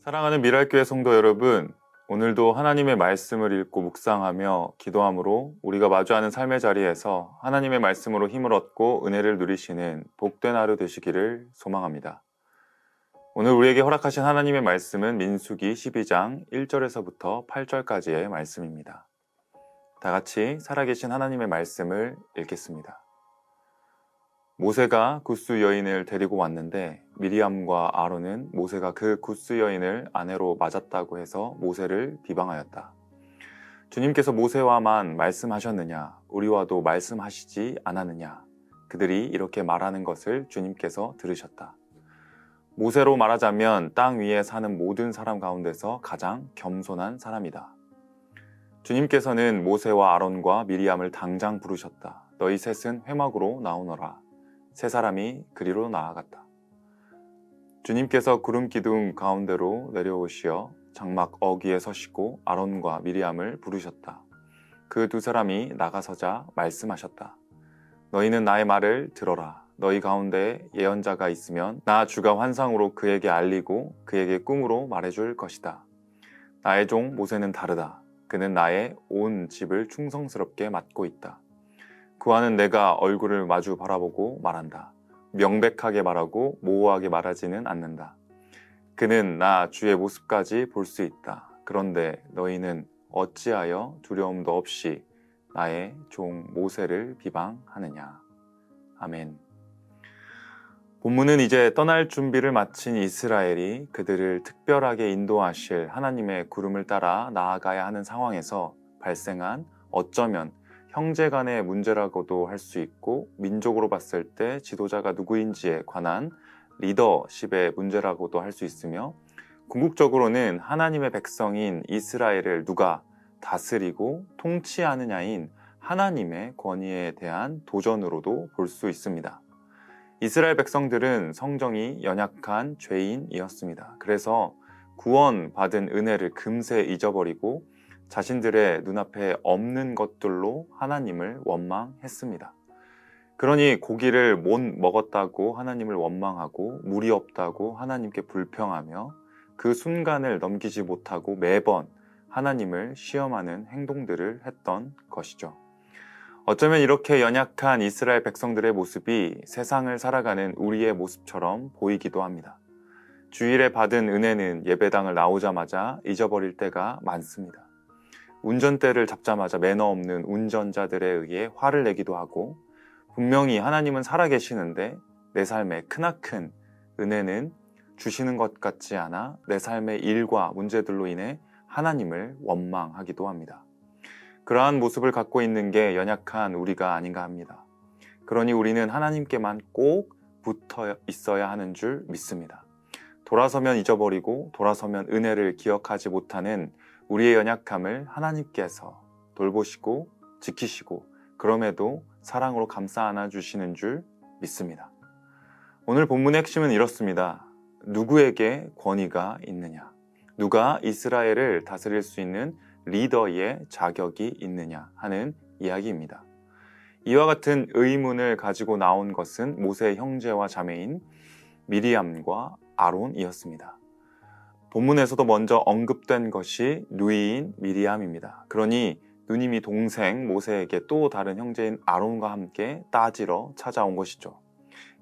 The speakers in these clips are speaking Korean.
사랑하는 미랄교회 성도 여러분, 오늘도 하나님의 말씀을 읽고 묵상하며 기도함으로 우리가 마주하는 삶의 자리에서 하나님의 말씀으로 힘을 얻고 은혜를 누리시는 복된 하루 되시기를 소망합니다. 오늘 우리에게 허락하신 하나님의 말씀은 민수기 12장 1절에서부터 8절까지의 말씀입니다. 다 같이 살아계신 하나님의 말씀을 읽겠습니다. 모세가 굿스 여인을 데리고 왔는데 미리암과 아론은 모세가 그 굿스 여인을 아내로 맞았다고 해서 모세를 비방하였다. 주님께서 모세와만 말씀하셨느냐? 우리와도 말씀하시지 않았느냐? 그들이 이렇게 말하는 것을 주님께서 들으셨다. 모세로 말하자면 땅 위에 사는 모든 사람 가운데서 가장 겸손한 사람이다. 주님께서는 모세와 아론과 미리암을 당장 부르셨다. 너희 셋은 회막으로 나오너라. 세 사람이 그리로 나아갔다. 주님께서 구름 기둥 가운데로 내려오시어 장막 어귀에 서시고 아론과 미리암을 부르셨다. 그 두 사람이 나가서자 말씀하셨다. 너희는 나의 말을 들어라. 너희 가운데 예언자가 있으면 나 주가 환상으로 그에게 알리고 그에게 꿈으로 말해줄 것이다. 나의 종 모세는 다르다. 그는 나의 온 집을 충성스럽게 맡고 있다. 그와는 내가 얼굴을 마주 바라보고 말한다. 명백하게 말하고 모호하게 말하지는 않는다. 그는 나 주의 모습까지 볼 수 있다. 그런데 너희는 어찌하여 두려움도 없이 나의 종 모세를 비방하느냐. 아멘. 본문은 이제 떠날 준비를 마친 이스라엘이 그들을 특별하게 인도하실 하나님의 구름을 따라 나아가야 하는 상황에서 발생한 어쩌면 형제 간의 문제라고도 할 수 있고 민족으로 봤을 때 지도자가 누구인지에 관한 리더십의 문제라고도 할 수 있으며 궁극적으로는 하나님의 백성인 이스라엘을 누가 다스리고 통치하느냐인 하나님의 권위에 대한 도전으로도 볼 수 있습니다. 이스라엘 백성들은 성정이 연약한 죄인이었습니다. 그래서 구원받은 은혜를 금세 잊어버리고 자신들의 눈앞에 없는 것들로 하나님을 원망했습니다. 그러니 고기를 못 먹었다고 하나님을 원망하고 물이 없다고 하나님께 불평하며 그 순간을 넘기지 못하고 매번 하나님을 시험하는 행동들을 했던 것이죠. 어쩌면 이렇게 연약한 이스라엘 백성들의 모습이 세상을 살아가는 우리의 모습처럼 보이기도 합니다. 주일에 받은 은혜는 예배당을 나오자마자 잊어버릴 때가 많습니다. 운전대를 잡자마자 매너 없는 운전자들에 의해 화를 내기도 하고 분명히 하나님은 살아계시는데 내 삶에 크나큰 은혜는 주시는 것 같지 않아 내 삶의 일과 문제들로 인해 하나님을 원망하기도 합니다. 그러한 모습을 갖고 있는 게 연약한 우리가 아닌가 합니다. 그러니 우리는 하나님께만 꼭 붙어 있어야 하는 줄 믿습니다. 돌아서면 잊어버리고 돌아서면 은혜를 기억하지 못하는 우리의 연약함을 하나님께서 돌보시고 지키시고 그럼에도 사랑으로 감싸 안아주시는 줄 믿습니다. 오늘 본문의 핵심은 이렇습니다. 누구에게 권위가 있느냐? 누가 이스라엘을 다스릴 수 있는 리더의 자격이 있느냐 하는 이야기입니다. 이와 같은 의문을 가지고 나온 것은 모세의 형제와 자매인 미리암과 아론이었습니다. 본문에서도 먼저 언급된 것이 누이인 미리암입니다. 그러니 누님이 동생 모세에게 또 다른 형제인 아론과 함께 따지러 찾아온 것이죠.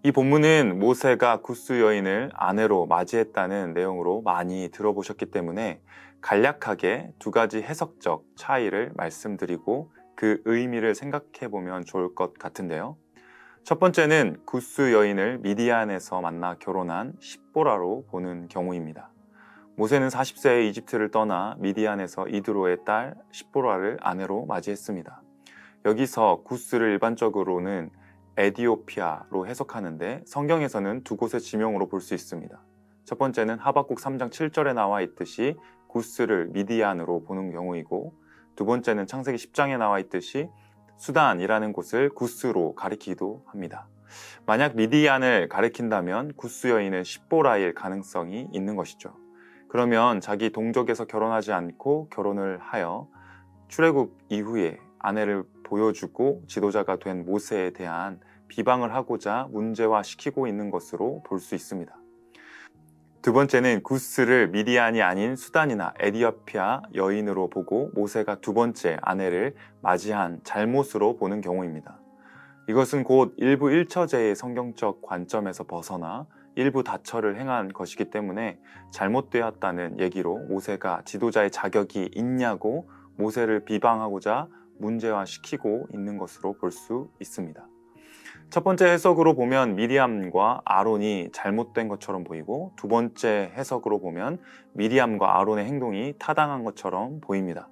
이 본문은 모세가 굿스 여인을 아내로 맞이했다는 내용으로 많이 들어보셨기 때문에 간략하게 두 가지 해석적 차이를 말씀드리고 그 의미를 생각해 보면 좋을 것 같은데요. 첫 번째는 굿스 여인을 미디안에서 만나 결혼한 십보라로 보는 경우입니다. 모세는 40세에 이집트를 떠나 미디안에서 이드로의 딸 십보라를 아내로 맞이했습니다. 여기서 굿스를 일반적으로는 에디오피아로 해석하는데 성경에서는 두 곳의 지명으로 볼 수 있습니다. 첫 번째는 하박국 3장 7절에 나와 있듯이 굿스를 미디안으로 보는 경우이고 두 번째는 창세기 10장에 나와 있듯이 수단이라는 곳을 굿스로 가리키기도 합니다. 만약 미디안을 가리킨다면 굿스 여인은 십보라일 가능성이 있는 것이죠. 그러면 자기 동족에서 결혼하지 않고 결혼을 하여 출애굽 이후에 아내를 보여주고 지도자가 된 모세에 대한 비방을 하고자 문제화시키고 있는 것으로 볼 수 있습니다. 두 번째는 구스를 미디안이 아닌 수단이나 에디오피아 여인으로 보고 모세가 두 번째 아내를 맞이한 잘못으로 보는 경우입니다. 이것은 곧 일부 일처제의 성경적 관점에서 벗어나 일부 다처를 행한 것이기 때문에 잘못되었다는 얘기로 모세가 지도자의 자격이 있냐고 모세를 비방하고자 문제화시키고 있는 것으로 볼 수 있습니다. 첫 번째 해석으로 보면 미리암과 아론이 잘못된 것처럼 보이고, 두 번째 해석으로 보면 미리암과 아론의 행동이 타당한 것처럼 보입니다.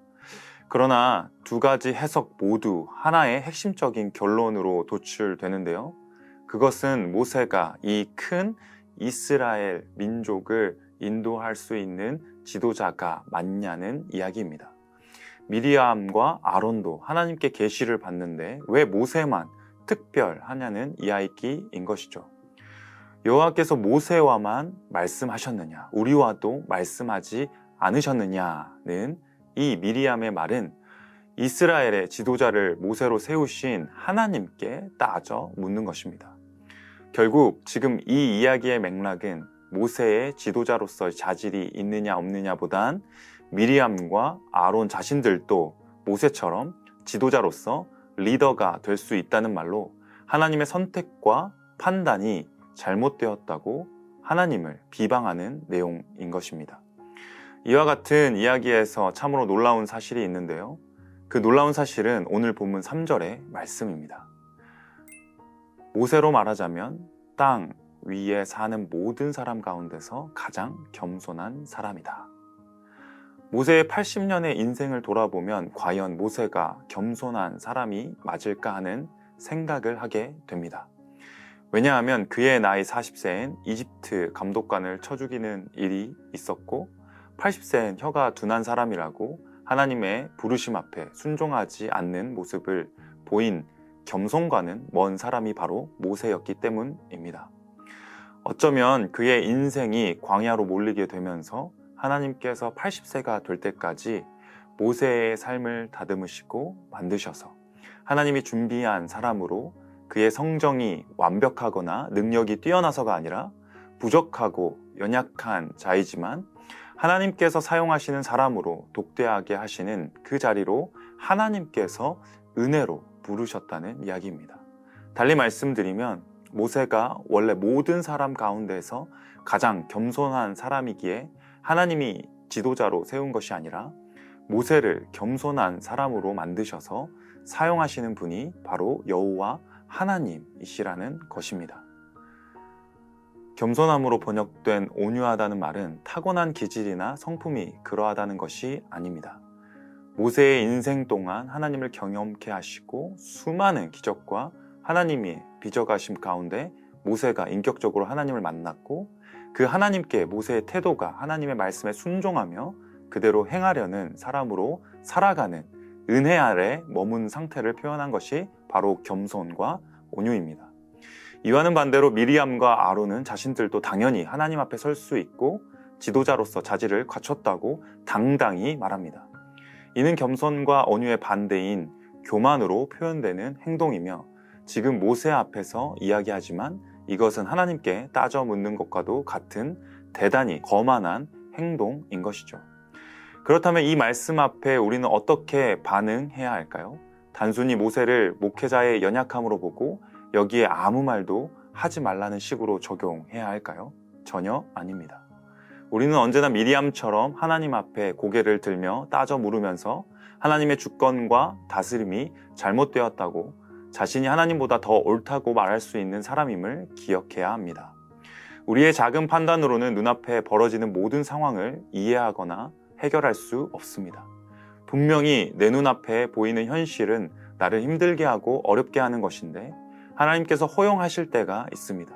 그러나 두 가지 해석 모두 하나의 핵심적인 결론으로 도출되는데요. 그것은 모세가 이 큰 이스라엘 민족을 인도할 수 있는 지도자가 맞냐는 이야기입니다. 미리암과 아론도 하나님께 계시를 받는데 왜 모세만 특별하냐는 이야기인 것이죠. 여호와께서 모세와만 말씀하셨느냐, 우리와도 말씀하지 않으셨느냐는 이 미리암의 말은 이스라엘의 지도자를 모세로 세우신 하나님께 따져 묻는 것입니다. 결국 지금 이 이야기의 맥락은 모세의 지도자로서의 자질이 있느냐 없느냐보단 미리암과 아론 자신들도 모세처럼 지도자로서 리더가 될 수 있다는 말로 하나님의 선택과 판단이 잘못되었다고 하나님을 비방하는 내용인 것입니다. 이와 같은 이야기에서 참으로 놀라운 사실이 있는데요. 그 놀라운 사실은 오늘 본문 3절의 말씀입니다. 모세로 말하자면 땅 위에 사는 모든 사람 가운데서 가장 겸손한 사람이다. 모세의 80년의 인생을 돌아보면 과연 모세가 겸손한 사람이 맞을까 하는 생각을 하게 됩니다. 왜냐하면 그의 나이 40세엔 이집트 감독관을 쳐 죽이는 일이 있었고, 80세엔 혀가 둔한 사람이라고 하나님의 부르심 앞에 순종하지 않는 모습을 보인 겸손과는 먼 사람이 바로 모세였기 때문입니다. 어쩌면 그의 인생이 광야로 몰리게 되면서 하나님께서 80세가 될 때까지 모세의 삶을 다듬으시고 만드셔서 하나님이 준비한 사람으로 그의 성정이 완벽하거나 능력이 뛰어나서가 아니라 부족하고 연약한 자이지만 하나님께서 사용하시는 사람으로 독대하게 하시는 그 자리로 하나님께서 은혜로 부르셨다는 이야기입니다. 달리 말씀드리면 모세가 원래 모든 사람 가운데서 가장 겸손한 사람이기에 하나님이 지도자로 세운 것이 아니라 모세를 겸손한 사람으로 만드셔서 사용하시는 분이 바로 여호와 하나님이시라는 것입니다. 겸손함으로 번역된 온유하다는 말은 타고난 기질이나 성품이 그러하다는 것이 아닙니다. 모세의 인생 동안 하나님을 경험케 하시고 수많은 기적과 하나님이 빚어가심 가운데 모세가 인격적으로 하나님을 만났고, 그 하나님께 모세의 태도가 하나님의 말씀에 순종하며 그대로 행하려는 사람으로 살아가는 은혜 아래 머문 상태를 표현한 것이 바로 겸손과 온유입니다. 이와는 반대로 미리암과 아론은 자신들도 당연히 하나님 앞에 설 수 있고 지도자로서 자질을 갖췄다고 당당히 말합니다. 이는 겸손과 온유의 반대인 교만으로 표현되는 행동이며, 지금 모세 앞에서 이야기하지만 이것은 하나님께 따져 묻는 것과도 같은 대단히 거만한 행동인 것이죠. 그렇다면 이 말씀 앞에 우리는 어떻게 반응해야 할까요? 단순히 모세를 목회자의 연약함으로 보고 여기에 아무 말도 하지 말라는 식으로 적용해야 할까요? 전혀 아닙니다. 우리는 언제나 미리암처럼 하나님 앞에 고개를 들며 따져 물으면서 하나님의 주권과 다스림이 잘못되었다고 자신이 하나님보다 더 옳다고 말할 수 있는 사람임을 기억해야 합니다. 우리의 작은 판단으로는 눈앞에 벌어지는 모든 상황을 이해하거나 해결할 수 없습니다. 분명히 내 눈앞에 보이는 현실은 나를 힘들게 하고 어렵게 하는 것인데 하나님께서 허용하실 때가 있습니다.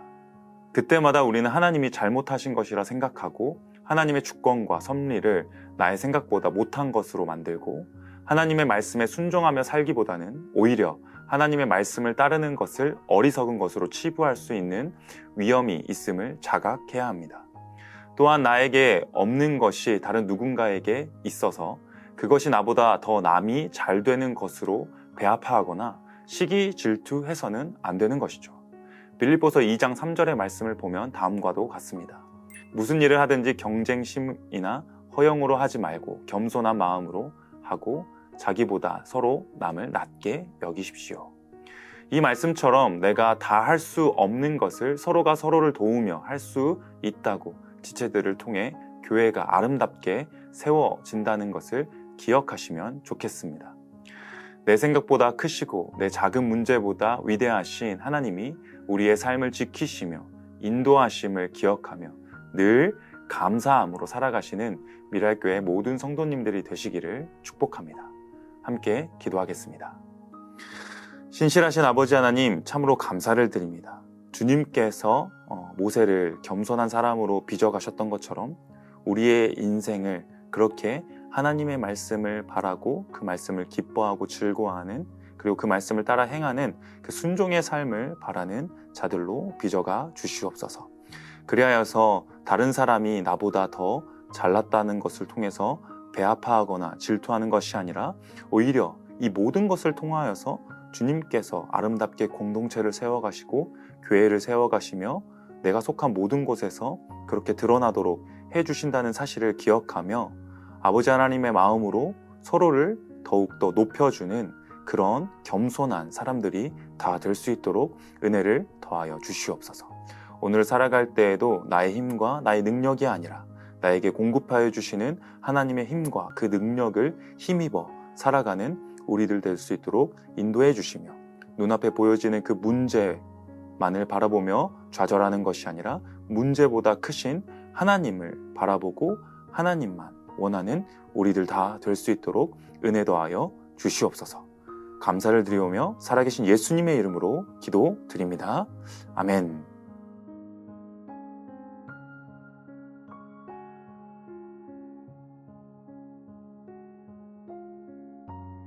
그때마다 우리는 하나님이 잘못하신 것이라 생각하고 하나님의 주권과 섭리를 나의 생각보다 못한 것으로 만들고, 하나님의 말씀에 순종하며 살기보다는 오히려 하나님의 말씀을 따르는 것을 어리석은 것으로 치부할 수 있는 위험이 있음을 자각해야 합니다. 또한 나에게 없는 것이 다른 누군가에게 있어서 그것이 나보다 더 남이 잘 되는 것으로 배아파하거나 시기 질투해서는 안 되는 것이죠. 빌립보서 2장 3절의 말씀을 보면 다음과도 같습니다. 무슨 일을 하든지 경쟁심이나 허영으로 하지 말고 겸손한 마음으로 하고 자기보다 서로 남을 낮게 여기십시오. 이 말씀처럼 내가 다 할 수 없는 것을 서로가 서로를 도우며 할 수 있다고 지체들을 통해 교회가 아름답게 세워진다는 것을 기억하시면 좋겠습니다. 내 생각보다 크시고 내 작은 문제보다 위대하신 하나님이 우리의 삶을 지키시며 인도하심을 기억하며 늘 감사함으로 살아가시는 미랄교회 모든 성도님들이 되시기를 축복합니다. 함께 기도하겠습니다. 신실하신 아버지 하나님, 참으로 감사를 드립니다. 주님께서 모세를 겸손한 사람으로 빚어가셨던 것처럼 우리의 인생을 그렇게 하나님의 말씀을 바라고 그 말씀을 기뻐하고 즐거워하는, 그리고 그 말씀을 따라 행하는 그 순종의 삶을 바라는 자들로 빚어가 주시옵소서. 그리하여서 다른 사람이 나보다 더 잘났다는 것을 통해서 배아파하거나 질투하는 것이 아니라 오히려 이 모든 것을 통하여서 주님께서 아름답게 공동체를 세워가시고 교회를 세워가시며 내가 속한 모든 곳에서 그렇게 드러나도록 해주신다는 사실을 기억하며 아버지 하나님의 마음으로 서로를 더욱더 높여주는 그런 겸손한 사람들이 다 될 수 있도록 은혜를 더하여 주시옵소서. 오늘 살아갈 때에도 나의 힘과 나의 능력이 아니라 나에게 공급하여 주시는 하나님의 힘과 그 능력을 힘입어 살아가는 우리들 될 수 있도록 인도해 주시며 눈앞에 보여지는 그 문제만을 바라보며 좌절하는 것이 아니라 문제보다 크신 하나님을 바라보고 하나님만 원하는 우리들 다 될 수 있도록 은혜 더하여 주시옵소서. 감사를 드리오며 살아계신 예수님의 이름으로 기도드립니다. 아멘.